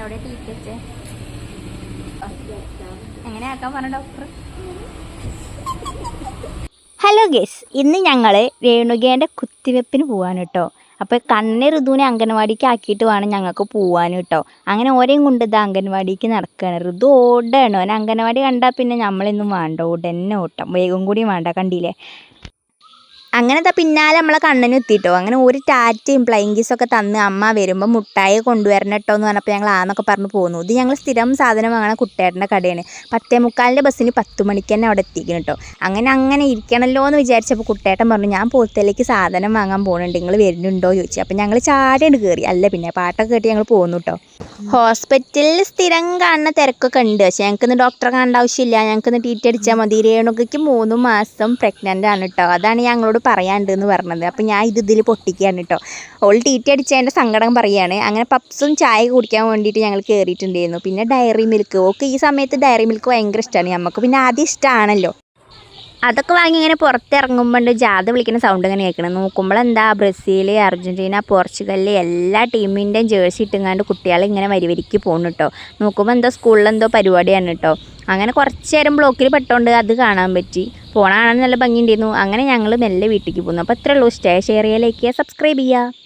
അവിടെ ടീറ്റ് വെച്ചേ എങ്ങനെ ആക്കാൻ പറഞ്ഞ ഡോക്ടർ. ഹലോ ഗേസ്, ഇന്ന് ഞങ്ങൾ രേണുകേൻ്റെ കുത്തിവെപ്പിന് പോകാൻ കേട്ടോ. അപ്പോൾ കണ്ണേ ഋതുവിനെ അംഗൻവാടിക്ക് ആക്കിയിട്ട് വേണം ഞങ്ങൾക്ക് പോകാൻ കേട്ടോ. അങ്ങനെ ഓരെയും കൊണ്ട് ഇത് അംഗൻവാടിക്ക് നടക്കുകയാണ്. ഋതു ഓടാണ്. അവൻ അംഗൻവാടി കണ്ടാൽ പിന്നെ നമ്മളൊന്നും വേണ്ട, ഓടന്നെ ഓട്ടം, വേഗം കൂടിയും വേണ്ട. കണ്ടില്ലേ? അങ്ങനെ പിന്നാലെ നമ്മളെ കണ്ണന് എത്തിയിട്ടോ. അങ്ങനെ ഒരു ടാറ്റയും ഫ്ലൈങ് കിസ്സൊക്കെ തന്ന് അമ്മ വരുമ്പോൾ മുട്ടായി കൊണ്ടുവരണം കേട്ടോ എന്ന് പറഞ്ഞപ്പോൾ ഞങ്ങൾ ആന്നൊക്കെ പറഞ്ഞ് പോന്നു. ഇത് ഞങ്ങൾ സ്ഥിരം സാധനം വാങ്ങണ കുട്ടേട്ടൻ്റെ കടയാണ്. 10:45 ബസ്സിന് 10 മണിക്ക് തന്നെ അവിടെ എത്തിക്കണം കേട്ടോ. അങ്ങനെ ഇരിക്കണമല്ലോ എന്ന് വിചാരിച്ചപ്പോൾ കുട്ടേട്ടൻ പറഞ്ഞു, ഞാൻ പോത്തേലേക്ക് സാധനം വാങ്ങാൻ പോകുന്നുണ്ട്, നിങ്ങൾ വരുന്നുണ്ടോ ചോദിച്ചു. അപ്പോൾ ഞങ്ങൾ ചാടിയാണ് കയറി. അല്ല പിന്നെ പാട്ടൊക്കെ കേട്ട് ഞങ്ങൾ പോന്നു കേട്ടോ. ഹോസ്പിറ്റലിൽ സ്ഥിരം കാണുന്ന തിരക്കൊക്കെ ഉണ്ട്. പക്ഷേ ഞങ്ങൾക്കിന്ന് ഡോക്ടറെ കാണേണ്ട ആവശ്യമില്ല, ഞങ്ങൾക്കിന്ന് ടീറ്റ് അടിച്ചാൽ മതി. രേണുകയ്ക്ക് 3 മാസം പ്രഗ്നൻ്റ് ആണ് കേട്ടോ. അതാണ് ഞങ്ങളോട് പറയാണ്ടെന്ന് പറഞ്ഞത്. അപ്പോൾ ഞാൻ ഇതിൽ പൊട്ടിക്കുകയാണ് കേട്ടോ. ഓൾ ടീറ്റ് അടിച്ചതിൻ്റെ സങ്കടം പറയുകയാണ്. അങ്ങനെ പപ്സും ചായ കുടിക്കാൻ വേണ്ടിയിട്ട് ഞങ്ങൾ കയറിയിട്ടുണ്ടായിരുന്നു. പിന്നെ ഡയറി മിൽക്ക്, ഓക്കെ ഈ സമയത്ത് ഡയറി മിൽക്ക് ഭയങ്കര ഇഷ്ടമാണ് നമുക്ക്. പിന്നെ ആദ്യം ഇഷ്ടമാണല്ലോ. അതൊക്കെ വാങ്ങി ഇങ്ങനെ പുറത്തിറങ്ങുമ്പോൾ ജാഥ വിളിക്കുന്ന സൗണ്ട് ഇങ്ങനെ കേൾക്കണം. നോക്കുമ്പോൾ എന്താ ബ്രസീൽ, അർജൻറ്റീന, പോർച്ചുഗൽ എല്ലാ ടീമിൻ്റെയും ജേഴ്സി ഇട്ടുങ്ങാണ്ട് കുട്ടികൾ ഇങ്ങനെ വരിക്ക് പോകുന്നു കേട്ടോ. നോക്കുമ്പോൾ എന്തോ സ്കൂളിലെന്തോ പരിപാടിയാണ് കേട്ടോ. അങ്ങനെ കുറച്ച് നേരം ബ്ലോക്കിൽ പെട്ടോണ്ട് അത് കാണാൻ പറ്റി. പോണ കാണാൻ നല്ല ഭംഗിയുണ്ടായിരുന്നു. അങ്ങനെ ഞങ്ങൾ മെല്ലെ വീട്ടിലേക്ക് പോകുന്നു. അപ്പോൾ അത്രേ ഉള്ളൂ. ഷെയർ ചെയ്യുക, ലൈക്ക് ചെയ്യുക, സബ്സ്ക്രൈബ് ചെയ്യുക.